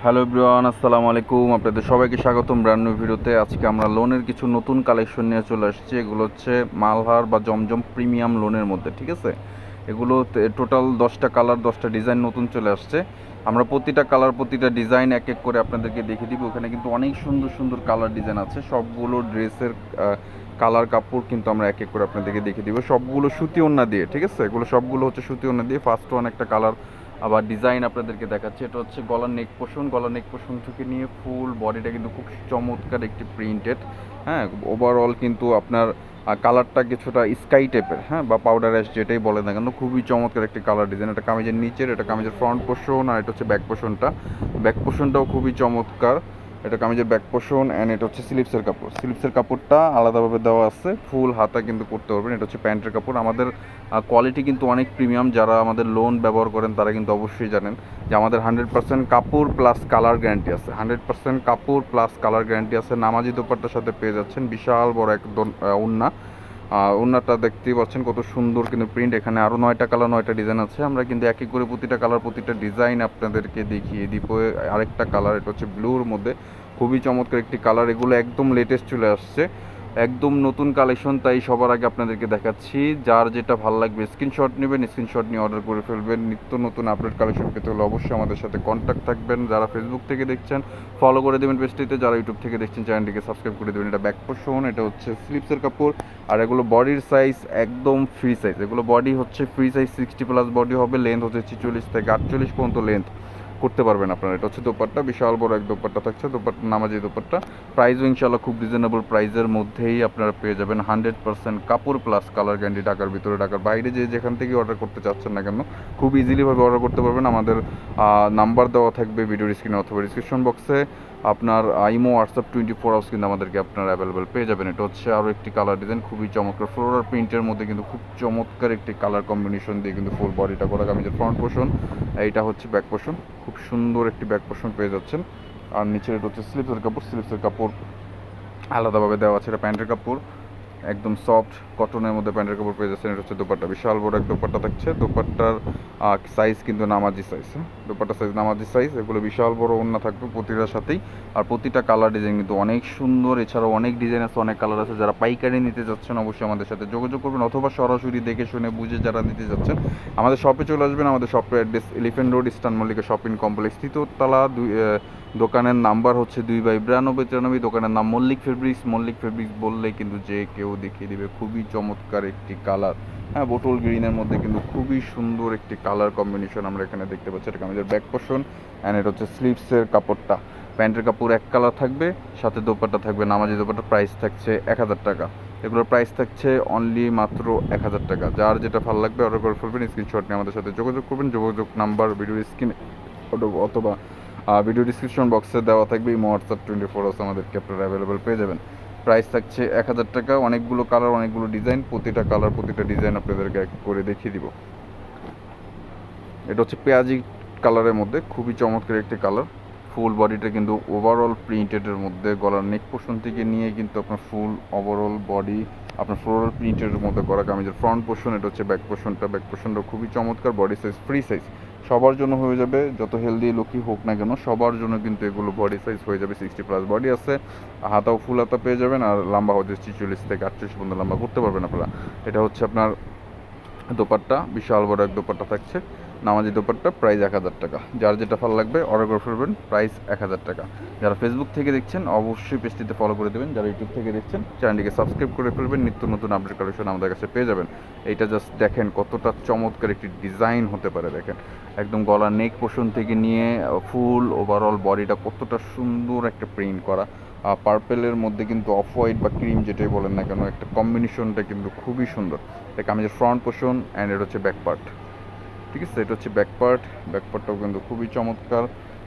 Hello everyone, আসসালামু আলাইকুম। আপনাদের সবাইকে স্বাগতম ব্র্যান্ড নিউ ভিডিওতে। আজকে আমরা লোনের কিছু নতুন কালেকশন নিয়ে চলে আসছি। এগুলো হচ্ছে মালহার বা জমজম প্রিমিয়াম লোনের মধ্যে, ঠিক আছে। এগুলো টোটাল 10টা কালার 10টা ডিজাইন নতুন চলে আসছে। আমরা প্রতিটা কালার প্রতিটা ডিজাইন এক এক করে আপনাদেরকে দেখিয়ে দিব। ওখানে কিন্তু অনেক সুন্দর সুন্দর কালার ডিজাইন আছে। সবগুলো ড্রেসের কালার কাপড় কিন্তু আমরা এক এক করে আপনাদেরকে দেখিয়ে দিব। সবগুলো সুতি ওড়না দিয়ে, ঠিক আছে। এগুলো সবগুলো হচ্ছে সুতি ওড়না দিয়ে। ফার্স্ট ওয়ান একটা কালার আবার ডিজাইন আপনাদেরকে দেখাচ্ছি। এটা হচ্ছে গলার নেক পোষণ থেকে নিয়ে ফুল বডিটা কিন্তু খুব চমৎকার একটি প্রিন্টেড। হ্যাঁ, ওভারঅল কিন্তু আপনার কালারটা কিছুটা স্কাই টাইপের, হ্যাঁ, বা পাউডার অ্যাশ যেটাই বলে না কেন, খুবই চমৎকার একটি কালার ডিজাইন। এটা কামিজের নিচের, এটা কামিজের ফ্রন্ট পোষণ, আর এটা হচ্ছে ব্যাক পোষণটাও খুবই চমৎকার। এটা কামিজের ব্যাক পোষণ অ্যান্ড এটা হচ্ছে স্লিপসের কাপড়টা আলাদাভাবে দেওয়া আছে, ফুল হাতা কিন্তু করতে পারবেন। এটা হচ্ছে প্যান্টের কাপড়। আমাদের কোয়ালিটি কিন্তু অনেক প্রিমিয়াম। যারা আমাদের লোন ব্যবহার করেন তারা কিন্তু অবশ্যই জানেন যে আমাদের 100% কাপড় প্লাস কালার গ্যারান্টি আছে। 100% কাপড় প্লাস কালার গ্যারান্টি আছে। নামাজি দোপাট্টার সাথে পেয়ে যাচ্ছেন বিশাল বড় একদম ওড়না। ওড়নাটা দেখতেই পাচ্ছেন কত সুন্দর কিন্তু প্রিন্ট। এখানে আরও 9টা কালার 9টা ডিজাইন আছে। আমরা কিন্তু এক এক করে প্রতিটা কালার প্রতিটা ডিজাইন আপনাদেরকে দেখিয়ে দিব। আরেকটা কালার, এটা হচ্ছে ব্লুর মধ্যে, খুবই চমৎকার একটি কালার। এগুলো একদম লেটেস্ট চলে আসছে, একদম নতুন কালেকশন, তাই সবার আগে আপনাদেরকে দেখাচ্ছি। যার যেটা ভালো লাগবে স্ক্রিনশট নেবেন, স্ক্রিনশট নিয়ে অর্ডার করে ফেলবেন। নিত্য নতুন আপডেট কালেকশন পেতে হলে অবশ্যই আমাদের সাথে কন্ট্যাক্ট থাকবেন। যারা ফেসবুক থেকে দেখছেন ফলো করে দেবেন পেজটিতে, যারা ইউটিউব থেকে দেখছেন চ্যানেলটিকে সাবস্ক্রাইব করে দেবেন। এটা ব্যাক পোর্শন, এটা হচ্ছে স্লিপসের কাপড়। আর এগুলো বডির সাইজ একদম ফ্রি সাইজ। এগুলো বডি হচ্ছে ফ্রি সাইজ 60+ বডি হবে। লেন্থ হচ্ছে 46 থেকে 48 পর্যন্ত লেন্থ করতে পারবেন আপনারা। এটা হচ্ছে দোপাট্টা, বিশাল বড় এক দোপাট্টা থাকছে। দোপাট্টা নামাজি দোপাট্টা। প্রাইসও ইনশাল্লাহ খুব রিজনেবল প্রাইসের মধ্যেই আপনারা পেয়ে যাবেন। 100% কাপড় প্লাস কালার গ্যারান্টি। ঢাকার ভিতরে ঢাকার বাইরে যেখান থেকে অর্ডার করতে চাচ্ছেন না কেন খুব ইজিলিভাবে অর্ডার করতে পারবেন। আমাদের নাম্বার দেওয়া থাকবে ভিডিওর স্ক্রিনে অথবা ডিসক্রিপশন বক্সে। আপনার ইমো হোয়াটসঅ্যাপ 24 আওয়ার্স কিন্তু আমাদেরকে আপনারা অ্যাভেলেবেল পেয়ে যাবেন। এটা হচ্ছে আরও একটি কালার ডিজাইন, খুবই চমৎকার ফ্লোরাল প্রিন্টের মধ্যে কিন্তু খুব চমৎকার একটি কালার কম্বিনেশন দিয়ে কিন্তু ফুল বডিটা করা। কামিজের ফ্রন্ট পোর্শন, এইটা হচ্ছে ব্যাক পোর্শন। খুব সুন্দর একটি ব্যাক পোর্শন পেয়ে যাচ্ছেন। আর নিচের এটা হচ্ছে স্লিপসের কাপড় আলাদাভাবে দেওয়া আছে। এটা প্যান্টের কাপড়, একদম সফট কটনের মধ্যে প্যান্টের কাপড় পেয়ে যাচ্ছেন। এটা হচ্ছে দোপাট্টা, বিশাল বড় এক দোপাট্টা থাকছে। দোপাট্টার সাইজ কিন্তু নামাজি সাইজ, হ্যাঁ, দোপাট্টার সাইজ নামাজি সাইজ। এগুলো বিশাল বড় ওড়না থাকবে প্রতিটার সাথেই। আর প্রতিটা কালার ডিজাইন কিন্তু অনেক সুন্দর। এছাড়াও অনেক ডিজাইন আছে, অনেক কালার আছে। যারা পাইকারি নিতে যাচ্ছেন অবশ্যই আমাদের সাথে যোগাযোগ করবেন, অথবা সরাসরি দেখে শুনে বুঝে যারা নিতে যাচ্ছেন আমাদের শপে চলে আসবেন। আমাদের শপের address Elephant Road, Eastern Mallika Shopping Complex, তৃতীয়তলা। দোকানের নাম্বার হচ্ছে 2/9293। দোকানের নাম মল্লিক ফেব্রিক্স বললেই কিন্তু যে কেউ দেখিয়ে দিবে। খুবই চমৎকার একটি কালার, হ্যাঁ, বোটল গ্রিনের মধ্যে কিন্তু খুবই সুন্দর একটি কালার কম্বিনেশন আমরা এখানে দেখতে পাচ্ছি। এটা আমাদের ব্যাক পোর্শন অ্যান্ড এটা হচ্ছে স্লিভসের কাপড়টা। প্যান্টের কাপড় এক কালার থাকবে, সাথে দোপাট্টা থাকবে নামাজি দোপাট্টা। প্রাইস থাকছে 1000 টাকা। এগুলোর প্রাইস থাকছে অনলি মাত্র 1000 টাকা। যার যেটা ভালো লাগবে অর্ডার করে ফেলবেন। স্ক্রিনশট নিয়ে আমাদের সাথে যোগাযোগ করবেন। যোগাযোগ নাম্বার ভিডিওর স্ক্রিনে অথবা ভিডিও ডিসক্রিপশন বক্সে দেওয়া থাকবে। ইমো হোয়াটসঅ্যাপ 24 আওয়ার্স আমাদেরকে আপনারা অ্যাভেলেবেল পেয়ে যাবেন। প্রাইস থাকছে 1000 টাকা। অনেকগুলো কালার, অনেকগুলো ডিজাইন, প্রতিটা কালার প্রতিটা ডিজাইন আপনাদেরকে এক করে দেখিয়ে দিব। এটা হচ্ছে পেঁয়াজি কালারের মধ্যে, খুবই চমৎকার একটি কালার। ফুল বডিটা কিন্তু ওভারঅল প্রিন্টেডের মধ্যে, গলার নেক পোর্শন থেকে নিয়ে কিন্তু আপনার ফুল ওভারঅল বডি আপনার ফ্লোরাল প্রিন্টের মধ্যে করা। কামিজের ফ্রন্ট পোর্শন, এটা হচ্ছে ব্যাক পোর্শনটা খুবই চমৎকার। বডি সাইজ ফ্রি সাইজ, সবার জন্য হয়ে যাবে। যত হেলদি লোকই হোক না কেন সবার জন্য কিন্তু এগুলো বডি সাইজ হয়ে যাবে। 60+ বডি আছে, হাতাও ফুল হাতা পেয়ে যাবেন। আর লম্বা হচ্ছে 46 থেকে 48 পর্যন্ত লম্বা করতে পারবেন আপনারা। এটা হচ্ছে আপনার দোপাট্টা, বিশাল বড় এক দোপাট্টা থাকছে, নামাজি দোপাট্টা। প্রাইস 1000 টাকা। যার যেটা ভালো লাগবে অর্ডার করে ফেলবেন। প্রাইস 1000 টাকা। যারা ফেসবুক থেকে দেখছেন অবশ্যই পেজটিতে ফলো করে দেবেন। যারা ইউটিউব থেকে দেখছেন চ্যানেলটিকে সাবস্ক্রাইব করে ফেলবেন। নিত্য নতুন আপডেট কালেকশন আমাদের কাছে পেয়ে যাবেন। এইটা জাস্ট দেখেন কতটা চমৎকার একটি ডিজাইন হতে পারে। দেখেন একদম গলা নেক পোর্শন থেকে নিয়ে ফুল ওভারঅল বডিটা কতটা সুন্দর একটা প্রিন্ট করা। পার্পেলের মধ্যে কিন্তু অফ হোয়াইট বা ক্রিম যেটাই বলেন না কেন, একটা কম্বিনেশনটা কিন্তু খুবই সুন্দর। এটা কামিজের ফ্রন্ট পোর্শন অ্যান্ড এটা হচ্ছে ব্যাক পার্ট, ঠিক আছে। এটা হচ্ছে ব্যাক পার্টটাও কিন্তু খুবই চমৎকার।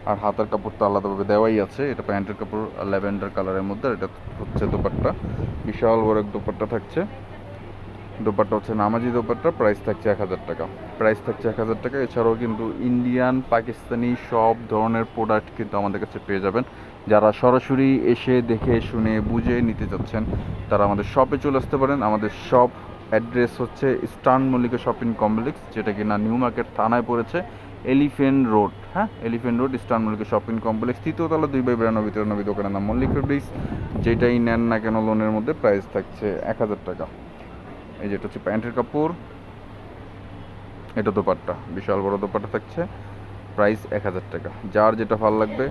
আর হাতার কাপড় তো আলাদাভাবে দেওয়াই আছে। এটা প্যান্টের কাপড় ল্যাভেন্ডার কালারের মধ্যে। এটা হচ্ছে দোপাট্টা, বিশাল বড় এক দোপাট্টা থাকছে। দোপাট্টা হচ্ছে নামাজি দোপাট্টা। প্রাইস থাকছে 1000 টাকা। এছাড়াও কিন্তু ইন্ডিয়ান পাকিস্তানি সব ধরনের প্রোডাক্ট কিন্তু আমাদের কাছে পেয়ে যাবেন। যারা সরাসরি এসে দেখে শুনে বুঝে নিতে চাচ্ছেন তারা আমাদের শপে চলে আসতে পারেন। আমাদের শপ অ্যাড্রেস হচ্ছে ইস্টার্ন মল্লিকা শপিং কমপ্লেক্স, যেটা কিনা নিউ মার্কেট থানায় পড়েছে। এলিফেন্ট রোড, হ্যাঁ Elephant Road Eastern Mallika Shopping Complex, 3য় তলা 2/92 দোকানের নাম মল্লিক ফেব্রিক্স। যেটাই নেন না কেন লোনের মধ্যে প্রাইস থাকছে 1000 টাকা। এই যেটা হচ্ছে প্যান্টের কাপড়, এটা দোপাট্টা, বিশাল বড় দোপাট্টা থাকছে, প্রাইস 1000 টাকা। যার যেটা ভালো লাগবে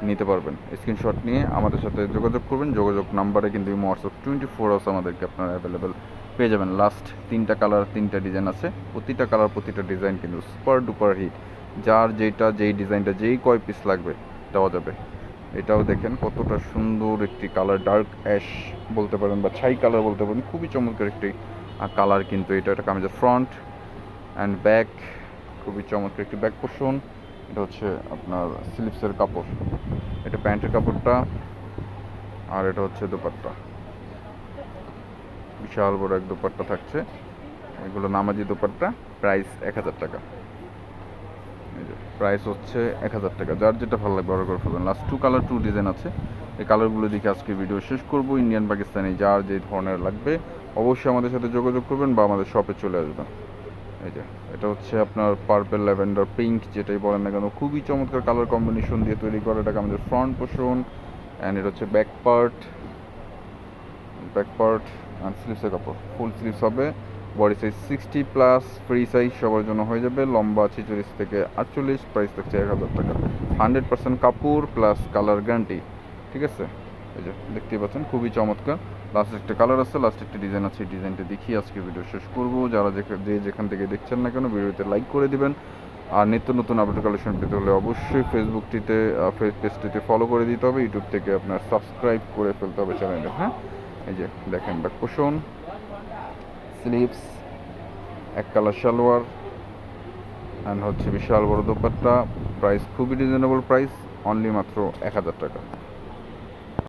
নিতে পারবেন, স্ক্রিনশট নিয়ে আমাদের সাথে যোগাযোগ করবেন। যোগাযোগ নাম্বারে কিন্তু হোয়াটসঅ্যাপ 24 আওয়ার্স আমাদেরকে আপনারা অ্যাভেলেবেল পেয়ে যাবেন। লাস্ট 3টা কালার 3টা ডিজাইন আছে, প্রতিটা কালার প্রতিটা ডিজাইন কিন্তু সুপার ডুপার হিট। যার যেটা যেই ডিজাইনটা যেই কয় পিস লাগবে দেওয়া যাবে। এটাও দেখেন কতটা সুন্দর একটি কালার, ডার্ক অ্যাশ বলতে পারেন বা ছাই কালার বলতে পারেন, খুবই চমৎকার একটি কালার কিন্তু এটা। এটা কামিজের ফ্রন্ট অ্যান্ড ব্যাক, খুবই চমৎকার একটি ব্যাক পোর্শন। এটা হচ্ছে আপনার স্লিপসের কাপড়, এটা প্যান্টের কাপড়টা, আর এটা হচ্ছে দোপাট্টা, বিশাল বড় এক দোপাট্টা থাকছে। এগুলো নামাজি দোপাট্টা, প্রাইস 1000 টাকা। এই যে প্রাইস হচ্ছে 1000 টাকা। যার যেটা ভালো লাগবে অর্ডার করে ফেলবেন। লাস্ট 2 কালার 2 ডিজাইন আছে, এই কালারগুলো দেখে আজকে ভিডিও শেষ করব। ইন্ডিয়ান পাকিস্তানি যার যে ধরনের লাগবে অবশ্যই আমাদের সাথে যোগাযোগ করবেন বা আমাদের শপে চলে আসবেন। এই যে এটা হচ্ছে আপনার পার্পল ল্যাভেন্ডার পিঙ্ক, যেটাই বলেন না কেন খুবই চমৎকার কালার কম্বিনেশন দিয়ে তৈরি করা। এটা আমাদের ফ্রন্ট পোর্শন অ্যান্ড এটা হচ্ছে ব্যাক পার্ট অ্যান্ড স্লিভসের কাপড়, ফুল স্লিভস হবে। বডি সাইজ 60+, ফ্রি সাইজ সবার জন্য হয়ে যাবে। লম্বা 46 থেকে 48, প্রাইস থাকছে 1000 টাকা। 100% কাপড় প্লাস কালার গ্যারান্টি, ঠিক আছে। এই যে দেখতেই পাচ্ছেন খুবই চমৎকার। লাস্ট একটা কালার আছে, লাস্ট একটা ডিজাইন আছে, এই ডিজাইনটা দেখিয়ে আজকে ভিডিও শেষ করবো। যারা যেখান থেকে দেখছেন না কেন ভিডিওতে লাইক করে দিবেন। আর নিত্য নতুন আপডেট কালেকশন পেতে হলে অবশ্যই ফেসবুকটিতে পেজটিতে ফলো করে দিতে হবে। ইউটিউব থেকে আপনার সাবস্ক্রাইব করে ফেলতে হবে চ্যানেলে, হ্যাঁ। এই যে দেখেন ব্যাক পোর্শন, স্লিভস, এক কালার সালোয়ার অ্যান্ড হচ্ছে বিশাল বড় দোপাট্টা। প্রাইস খুবই রিজনেবল প্রাইস, অনলি মাত্র 1000 টাকা।